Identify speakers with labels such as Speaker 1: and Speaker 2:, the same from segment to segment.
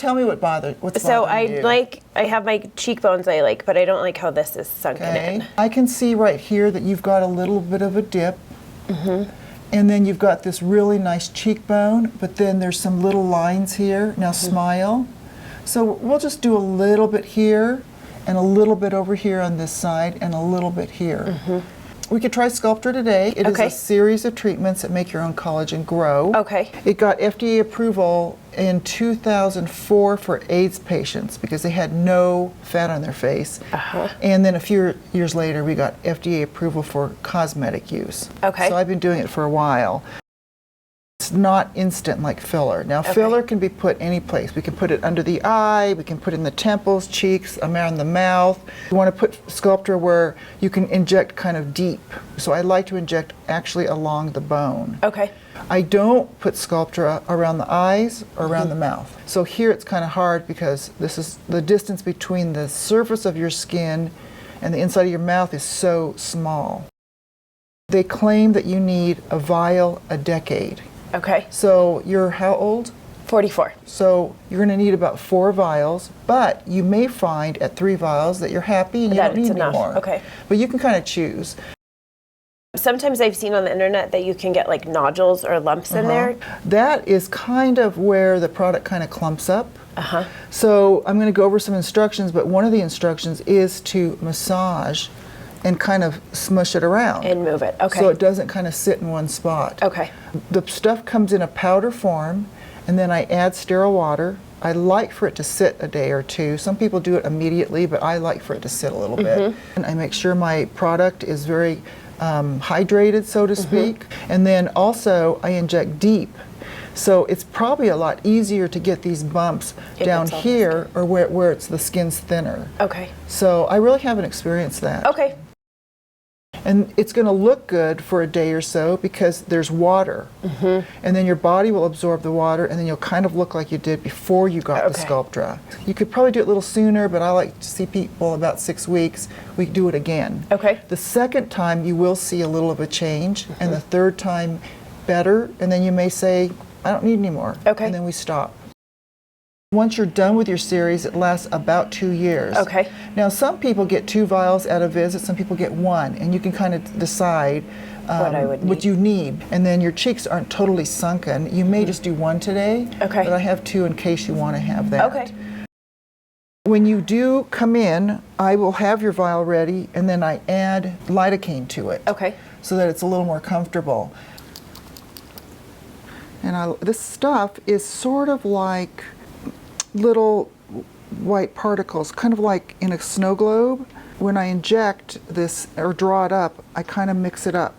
Speaker 1: tell me what's bothering you.
Speaker 2: I have my cheekbones I like, but I don't like how this is sunken in.
Speaker 1: I can see right here that you've got a little bit of a dip. And then you've got this really nice cheekbone, but then there's some little lines here. Now smile. So we'll just do a little bit here, and a little bit over here on this side, and a little bit here. We could try Sculptra today. It is a series of treatments that make your own collagen grow. It got FDA approval in 2004 for AIDS patients because they had no fat on their face. And then a few years later, we got FDA approval for cosmetic use. So I've been doing it for a while. It's not instant like filler. Now filler can be put any place. We can put it under the eye, we can put it in the temples, cheeks, around the mouth. You want to put Sculptra where you can inject kind of deep. So I like to inject actually along the bone. I don't put Sculptra around the eyes or around the mouth. So here it's kind of hard because this is the distance between the surface of your skin and the inside of your mouth is so small. They claim that you need a vial a decade. So you're how old?
Speaker 2: 44.
Speaker 1: So you're going to need about 4 vials, but you may find at 3 vials that you're happy and you don't need any more. But you can kind of choose.
Speaker 2: Sometimes I've seen on the internet that you can get like nodules or lumps in there.
Speaker 1: That is kind of where the product kind of clumps up. So I'm going to go over some instructions, but one of the instructions is to massage and kind of smush it around.
Speaker 2: And move it,
Speaker 1: So it doesn't kind of sit in one spot. The stuff comes in a powder form, and then I add sterile water. I like for it to sit a day or two. Some people do it immediately, but I like for it to sit a little bit. And I make sure my product is very hydrated, so to speak. And then also I inject deep. So it's probably a lot easier to get these bumps down here or where it's the skin's thinner. So I really haven't experienced that. And it's going to look good for a day or so because there's water. And then your body will absorb the water, and then you'll kind of look like you did before you got the Sculptra. You could probably do it a little sooner, but I like to see people about 6 weeks. We do it again. The second time you will see a little of a change, and the third time better, and then you may say, I don't need any more. And then we stop. Once you're done with your series, it lasts about 2 years. Now, some people get 2 vials at a visit, some people get 1, and you can kind of decide what you need. And then your cheeks aren't totally sunken. You may just do 1 today, but I have 2 in case you want to have that. When you do come in, I will have your vial ready, and then I add lidocaine to it so that it's a little more comfortable. And this stuff is sort of like little white particles, kind of like in a snow globe. When I inject this or draw it up, I kind of mix it up.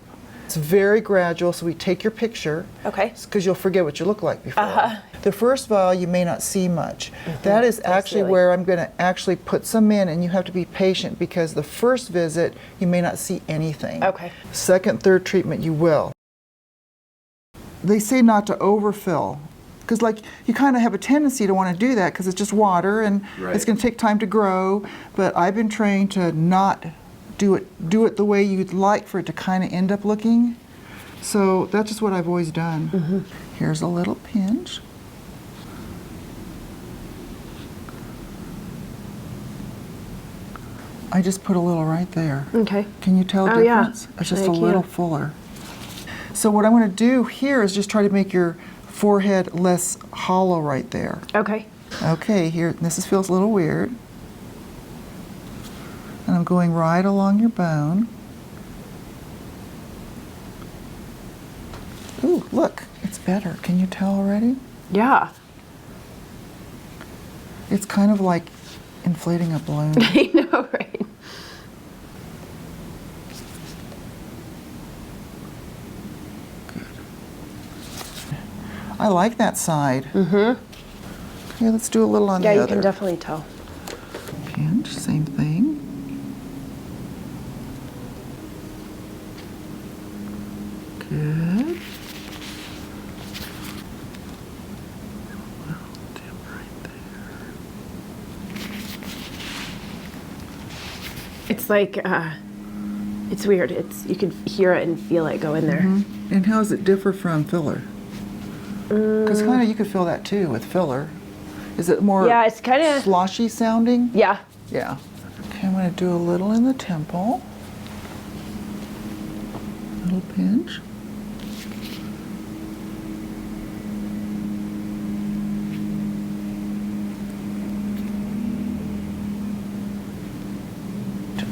Speaker 1: It's very gradual, so we take your picture because you'll forget what you look like before. The first vial you may not see much. That is actually where I'm going to actually put some in, and you have to be patient because the first visit you may not see anything. Second, third treatment you will. They say not to overfill, because like you kind of have a tendency to want to do that because it's just water and it's going to take time to grow. But I've been trained to not do it the way you'd like for it to kind of end up looking. So that's just what I've always done. Here's a little pinch. I just put a little right there. Can you tell the difference? It's just a little fuller. So what I'm going to do here is just try to make your forehead less hollow right there. Okay, here, this feels a little weird. And I'm going right along your bone. Ooh, look, it's better. Can you tell already? It's kind of like inflating a balloon.
Speaker 2: I know, right?
Speaker 1: I like that side. Okay, let's do a little on the other.
Speaker 2: Yeah, you can definitely tell.
Speaker 1: Pinch, same thing. Good. Little dip right there.
Speaker 2: It's like, it's weird. You can hear it and feel it go in there.
Speaker 1: And how does it differ from filler? Because kind of you could feel that too with filler. Is it more
Speaker 2: Yeah, it's kind of
Speaker 1: sloshy sounding?
Speaker 2: Yeah.
Speaker 1: Yeah. Okay, I'm going to do a little in the temple. A little pinch.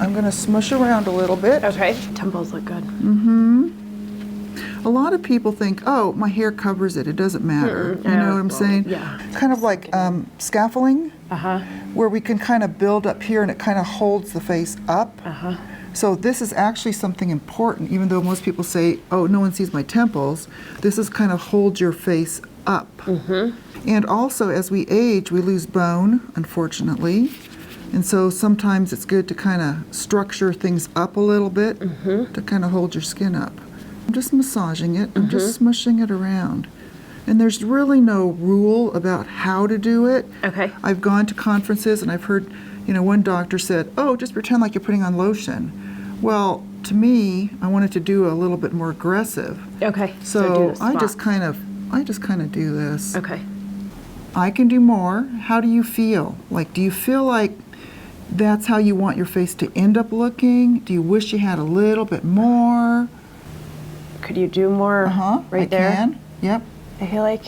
Speaker 1: I'm going to smush around a little bit.
Speaker 2: Okay. Temples look good.
Speaker 1: A lot of people think, oh, my hair covers it. It doesn't matter. You know what I'm saying?
Speaker 2: Yeah.
Speaker 1: Kind of like scaffolding, where we can kind of build up here and it kind of holds the face up. So this is actually something important, even though most people say, oh, no one sees my temples. This is kind of hold your face up. And also, as we age, we lose bone, unfortunately. And so sometimes it's good to kind of structure things up a little bit to kind of hold your skin up. I'm just massaging it. I'm just smushing it around. And there's really no rule about how to do it.
Speaker 2: Okay.
Speaker 1: I've gone to conferences and I've heard, you know, one doctor said, oh, just pretend like you're putting on lotion. Well, to me, I wanted to do a little bit more aggressive.
Speaker 2: Okay.
Speaker 1: So
Speaker 2: do the
Speaker 1: I
Speaker 2: spot.
Speaker 1: just kind of do this.
Speaker 2: Okay.
Speaker 1: I can do more. How do you feel? Like, do you feel like that's how you want your face to end up looking? Do you wish you had a little bit more?
Speaker 2: Could you do more right there?
Speaker 1: I can. Yep.
Speaker 2: I feel like.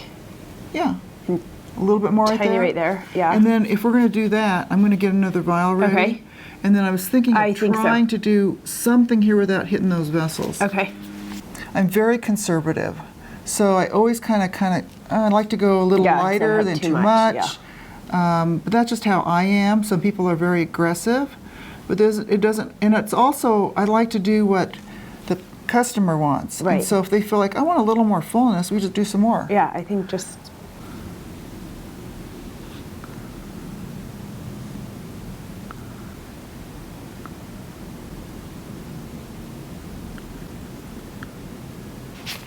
Speaker 1: Yeah. A little bit more right there.
Speaker 2: Tiny right there. Yeah.
Speaker 1: And then if we're going to do that, I'm going to get another vial ready.
Speaker 2: Okay.
Speaker 1: And then I was thinking of trying to do something here without hitting those vessels.
Speaker 2: Okay.
Speaker 1: I'm very conservative. So I always kind of, I like to go a little lighter than too much. But that's just how I am. Some people are very aggressive, but it doesn't, and it's also, I like to do what the customer wants.
Speaker 2: Right.
Speaker 1: And so if they feel like, I want a little more fullness, we just do some more.
Speaker 2: Yeah, I think just.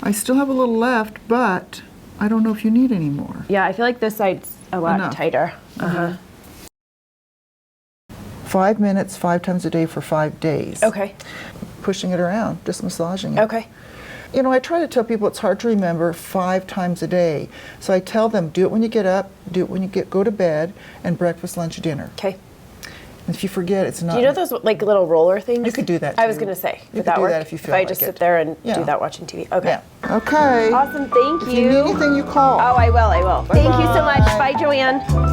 Speaker 1: I still have a little left, but I don't know if you need any more.
Speaker 2: Yeah, I feel like this side's a lot tighter.
Speaker 1: 5 minutes, 5 times a day for 5 days.
Speaker 2: Okay.
Speaker 1: Pushing it around, just massaging it.
Speaker 2: Okay.
Speaker 1: You know, I try to tell people it's hard to remember 5 times a day. So I tell them, do it when you get up, do it when you go to bed, and breakfast, lunch, dinner.
Speaker 2: Okay.
Speaker 1: And if you forget, it's not.
Speaker 2: Do you know those like little roller things?
Speaker 1: You could do that,
Speaker 2: I was
Speaker 1: too.
Speaker 2: going to say,
Speaker 1: You
Speaker 2: would
Speaker 1: could
Speaker 2: that
Speaker 1: do
Speaker 2: work?
Speaker 1: that if you feel
Speaker 2: I
Speaker 1: like
Speaker 2: just
Speaker 1: it.
Speaker 2: sit there and
Speaker 1: Yeah.
Speaker 2: do that watching TV. Okay.
Speaker 1: Yeah. Okay.
Speaker 2: Awesome. Thank you.
Speaker 1: If you need anything, you call.
Speaker 2: Oh, I will. Thank you so much. Bye, Joanne.